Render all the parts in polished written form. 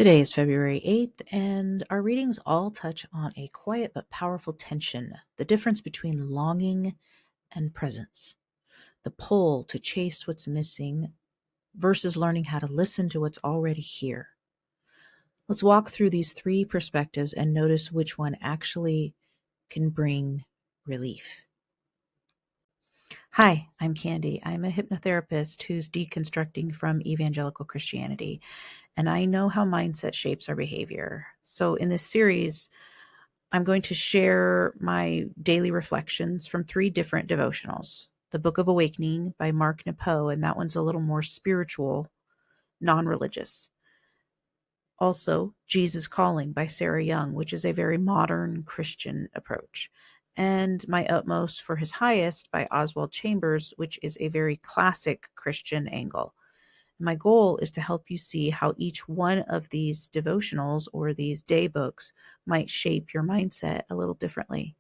Today is February 8th, and our readings all touch on a quiet but powerful tension, the difference between longing and presence, the pull to chase what's missing versus learning how to listen to what's already here. Let's walk through these three perspectives and notice which one actually can bring relief. Hi, I'm Candy. I'm a hypnotherapist who's deconstructing from evangelical Christianity, and I know how mindset shapes our behavior. So in this series, I'm going to share my daily reflections from three different devotionals. The Book of Awakening by Mark Nepo, and that one's a little more spiritual, non-religious. Also, Jesus Calling by Sarah Young, which is a very modern Christian approach. And My Utmost for His Highest by Oswald Chambers, which is a very classic Christian angle. My goal is to help you see how each one of these devotionals or these day books might shape your mindset a little differently.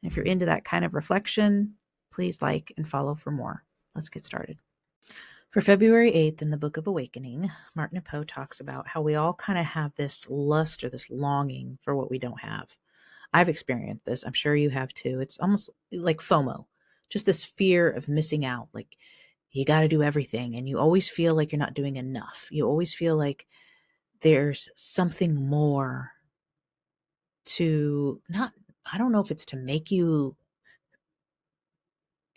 And if you're into that kind of reflection, please like and follow for more. Let's get started. For February 8th in the Book of Awakening, Mark Nepo talks about how we all kind of have this lust or this longing for what we don't have. I've experienced this. I'm sure you have too. It's almost like FOMO, just this fear of missing out. Like you got to do everything and you always feel like you're not doing enough. You always feel like there's something more to not, I don't know if it's to make you,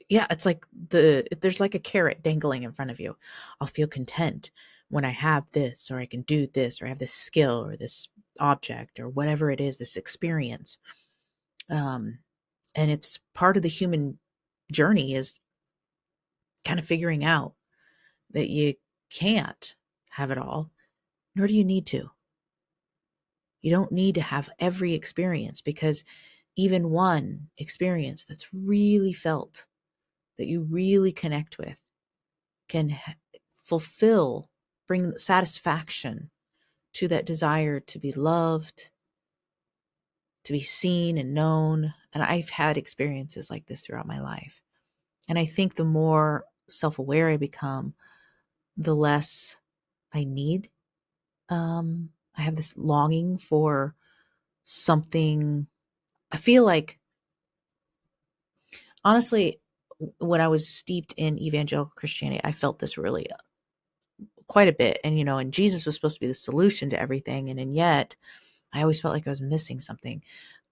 yeah, it's like there's like a carrot dangling in front of you. I'll feel content when I have this, or I can do this, or I have this skill or this object or whatever it is, this experience. And it's part of the human journey is kind of figuring out that you can't have it all, nor do you need to. You don't need to have every experience, because even one experience that's really felt, that you really connect with, can fulfill, bring satisfaction to that desire to be loved, to be seen and known. And I've had experiences like this throughout my life. And I think the more self-aware I become, the less I need. I have this longing for something. I feel like, honestly, when I was steeped in evangelical Christianity, I felt this really quite a bit. And Jesus was supposed to be the solution to everything. And yet I always felt like I was missing something.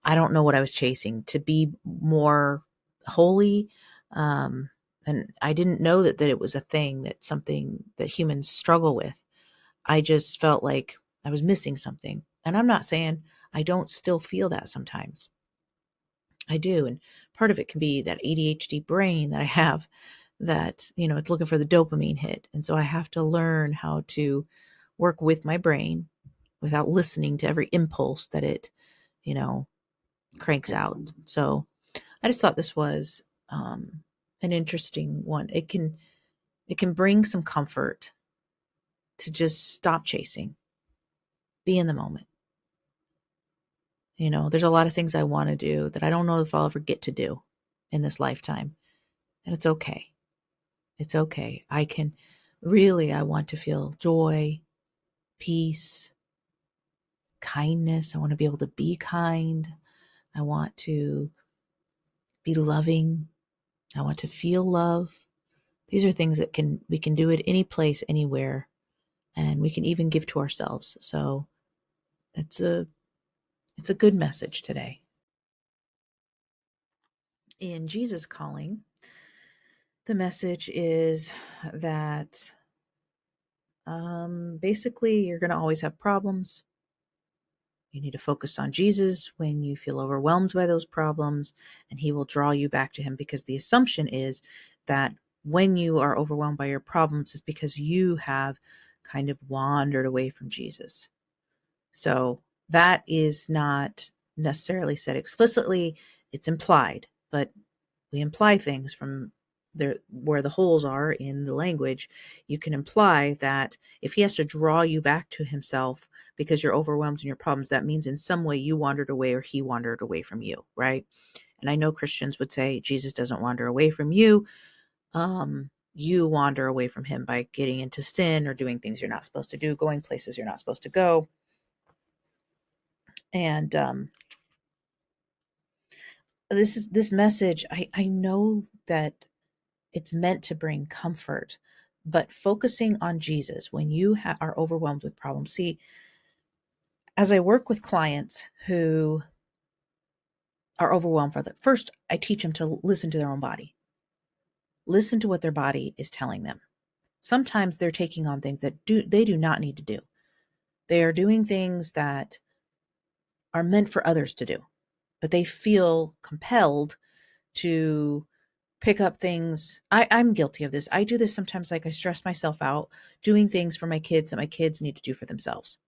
I don't know what I was chasing, to be more holy. And I didn't know that it was a thing, that something that humans struggle with. I just felt like I was missing something. And I'm not saying I don't still feel that sometimes. I do. And part of it can be that ADHD brain that I have, that, it's looking for the dopamine hit. And so I have to learn how to work with my brain without listening to every impulse that it, cranks out. So I just thought this was an interesting one. It can bring some comfort to just stop chasing, be in the moment. There's a lot of things I want to do that I don't know if I'll ever get to do in this lifetime. And it's okay. It's okay. I want to feel joy, peace, kindness. I want to be able to be kind. I want to be loving. I want to feel love. These are things that we can do it any place, anywhere, and we can even give to ourselves. So it's a good message today. In Jesus Calling, the message is that basically you're going to always have problems. You need to focus on Jesus when you feel overwhelmed by those problems, and He will draw you back to Him, because the assumption is that when you are overwhelmed by your problems, it's because you have kind of wandered away from Jesus. So that is not necessarily said explicitly, it's implied, but we imply things from there where the holes are in the language. You can imply that if He has to draw you back to Himself because you're overwhelmed in your problems, that means in some way you wandered away or He wandered away from you, right? And I know Christians would say Jesus doesn't wander away from you. You wander away from Him by getting into sin or doing things you're not supposed to do, going places you're not supposed to go. And this message, I know that it's meant to bring comfort, but focusing on Jesus when you are overwhelmed with problems. See, as I work with clients who are overwhelmed for that, first I teach them to listen to their own body. Listen to what their body is telling them. Sometimes they're taking on things that they do not need to do. They are doing things that are meant for others to do, but they feel compelled to pick up things. I'm guilty of this. I do this sometimes. Like, I stress myself out doing things for my kids that my kids need to do for themselves.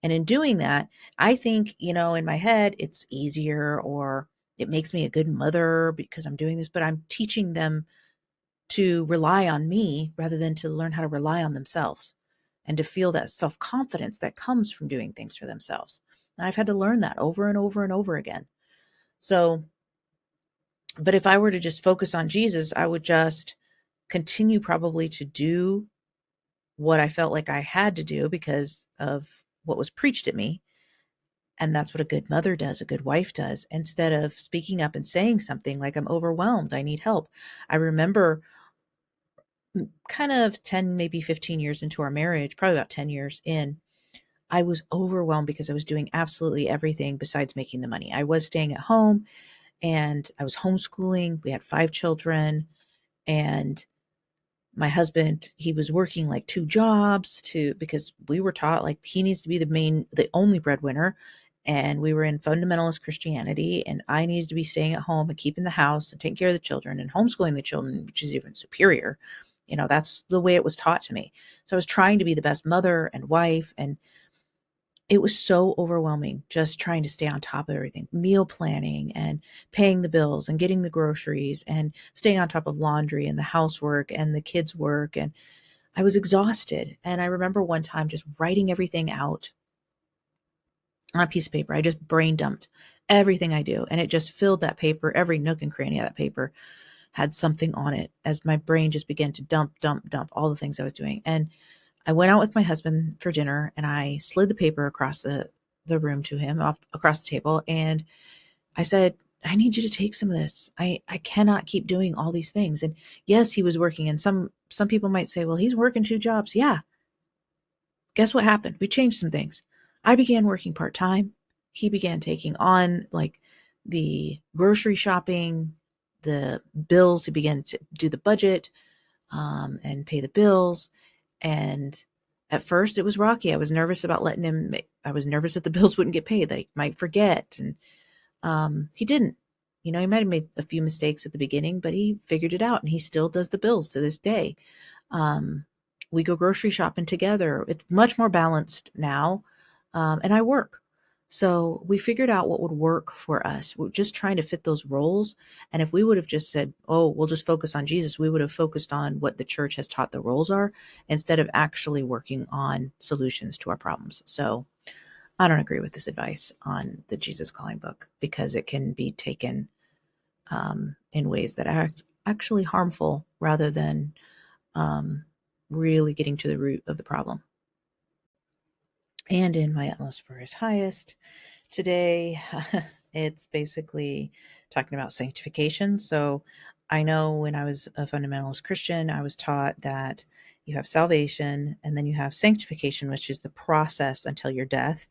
And in doing that, I think, in my head, it's easier, or it makes me a good mother because I'm doing this, but I'm teaching them to rely on me rather than to learn how to rely on themselves and to feel that self-confidence that comes from doing things for themselves. And I've had to learn that over and over and over again. So, but if I were to just focus on Jesus, I would just continue probably to do what I felt like I had to do because of what was preached at me. And that's what a good mother does, a good wife does, instead of speaking up and saying something like, I'm overwhelmed, I need help. I remember kind of 10, maybe 15 years into our marriage, probably about 10 years in, I was overwhelmed because I was doing absolutely everything besides making the money. I was staying at home and I was homeschooling. We had 5 children, and my husband, he was working like 2 jobs because we were taught like he needs to be the only breadwinner. And we were in fundamentalist Christianity, and I needed to be staying at home and keeping the house and taking care of the children and homeschooling the children, which is even superior. That's the way it was taught to me. So I was trying to be the best mother and wife, and it was so overwhelming just trying to stay on top of everything, meal planning and paying the bills and getting the groceries and staying on top of laundry and the housework and the kids' work. And I was exhausted. And I remember one time just writing everything out on a piece of paper. I just brain dumped everything I do. And it just filled that paper. Every nook and cranny of that paper had something on it as my brain just began to dump all the things I was doing. And I went out with my husband for dinner, and I slid the paper across the room to him, across the table. And I said, I need you to take some of this. I cannot keep doing all these things. And yes, he was working. And some people might say, well, he's working 2 jobs. Yeah. Guess what happened? We changed some things. I began working part-time. He began taking on like the grocery shopping, the bills. He began to do the budget, and pay the bills. And at first it was rocky. I was nervous about I was nervous that the bills wouldn't get paid, that he might forget. And he didn't. He might have made a few mistakes at the beginning, but he figured it out, and he still does the bills to this day. Um, we go grocery shopping together. It's much more balanced now. And I work. So we figured out what would work for us. We're just trying to fit those roles. And if we would have just said, oh, we'll just focus on Jesus, we would have focused on what the church has taught the roles are instead of actually working on solutions to our problems. So I don't agree with this advice on the Jesus Calling book because it can be taken in ways that are actually harmful rather than um, really getting to the root of the problem. And in my utmost for his highest today, it's basically talking about sanctification. So I know when I was a fundamentalist Christian, I was taught that you have salvation and then you have sanctification, which is the process until your death.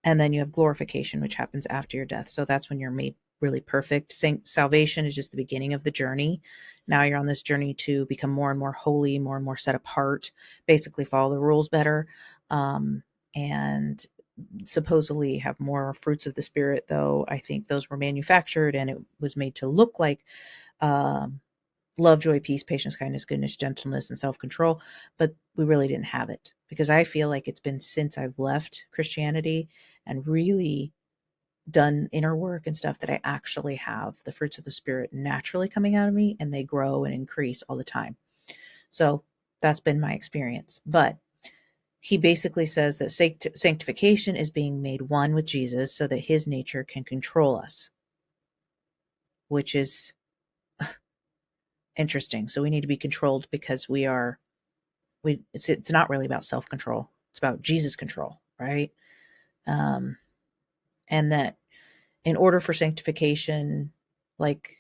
And then you have glorification, which happens after your death. So that's when you're made really perfect. Salvation is just the beginning of the journey. Now you're on this journey to become more and more holy, more and more set apart, basically follow the rules better, and supposedly have more fruits of the Spirit, though I think those were manufactured and it was made to look like um, love, joy, peace, patience, kindness, goodness, gentleness, and self-control, but we really didn't have it because I feel like it's been since I've left Christianity and really done inner work and stuff that I actually have the fruits of the Spirit naturally coming out of me, and they grow and increase all the time. So that's been my experience. But he basically says that sanctification is being made one with Jesus so that his nature can control us, which is interesting. So we need to be controlled because it's not really about self-control. It's about Jesus control, right? Um, and that in order for sanctification, like,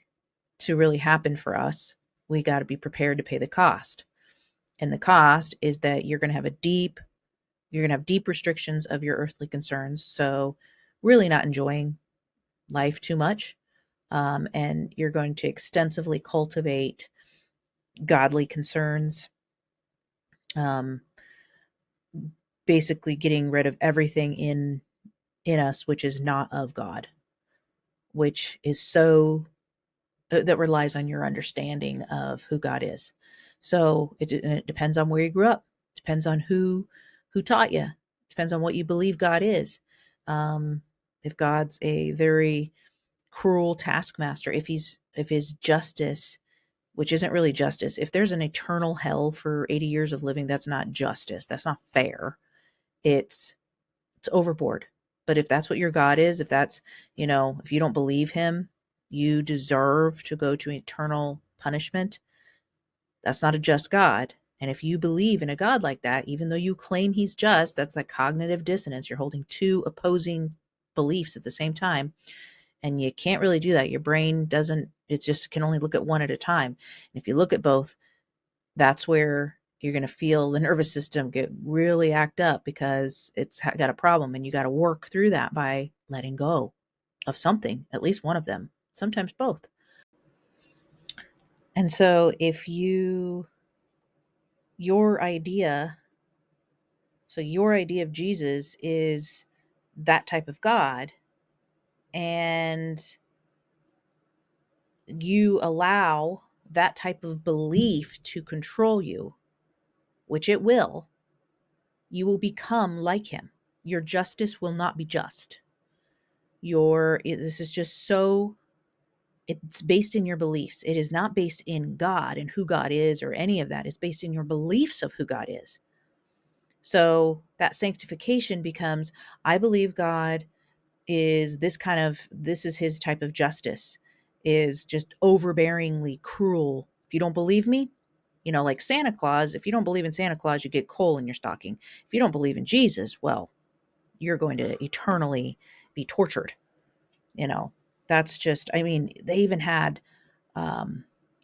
to really happen for us, we got to be prepared to pay the cost. And the cost is that you're going to have deep restrictions of your earthly concerns. So really not enjoying life too much. And you're going to extensively cultivate godly concerns, um, basically getting rid of everything in us which is not of God, which is so that relies on your understanding of who God is. So it depends on where you grew up, depends on who taught you, depends on what you believe God is. If God's a very cruel taskmaster, if his justice, which isn't really justice, if there's an eternal hell for 80 years of living, that's not justice. That's not fair. It's overboard. But if that's what your God is, if that's, if you don't believe him, you deserve to go to eternal punishment. That's not a just God. And if you believe in a God like that, even though you claim he's just, that's like cognitive dissonance. You're holding two opposing beliefs at the same time. And you can't really do that. Your brain doesn't, it just can only look at one at a time. And if you look at both, that's where you're going to feel the nervous system get really act up, because it's got a problem, and you got to work through that by letting go of something, at least one of them, sometimes both. And so if your idea of Jesus is that type of God, and you allow that type of belief to control you, which it will, you will become like him. Your justice will not be just. This is just so, it's based in your beliefs. It is not based in God and who God is or any of that. It's based in your beliefs of who God is. So that sanctification becomes, I believe God is this is his type of justice, is just overbearingly cruel. If you don't believe me, like Santa Claus, if you don't believe in Santa Claus, you get coal in your stocking. If you don't believe in Jesus, well, you're going to eternally be tortured. That's just, they even had,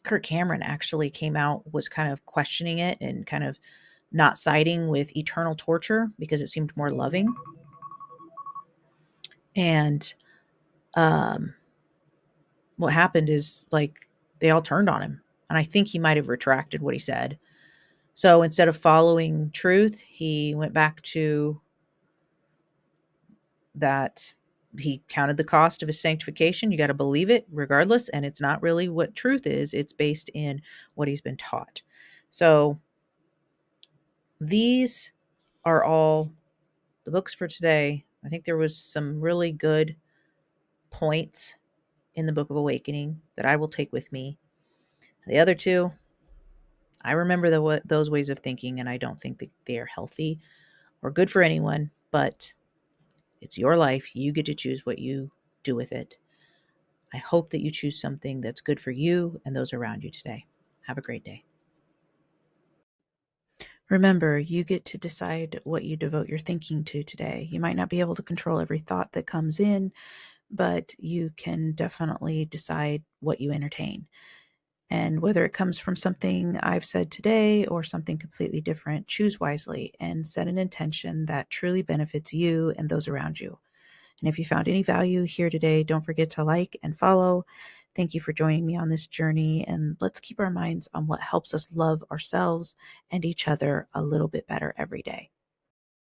Kirk Cameron actually came out, was kind of questioning it and kind of not siding with eternal torture because it seemed more loving. And what happened is, like, they all turned on him. And I think he might have retracted what he said. So instead of following truth, he went back to that. He counted the cost of his sanctification. You got to believe it regardless. And it's not really what truth is. It's based in what he's been taught. So these are all the books for today. I think there was some really good points in the Book of Awakening that I will take with me. The other two, I remember those ways of thinking, and I don't think that they are healthy or good for anyone, but it's your life. You get to choose what you do with it. I hope that you choose something that's good for you and those around you today. Have a great day. Remember, you get to decide what you devote your thinking to today. You might not be able to control every thought that comes in, but you can definitely decide what you entertain. And whether it comes from something I've said today or something completely different, choose wisely and set an intention that truly benefits you and those around you. And if you found any value here today, don't forget to like and follow. Thank you for joining me on this journey, and let's keep our minds on what helps us love ourselves and each other a little bit better every day.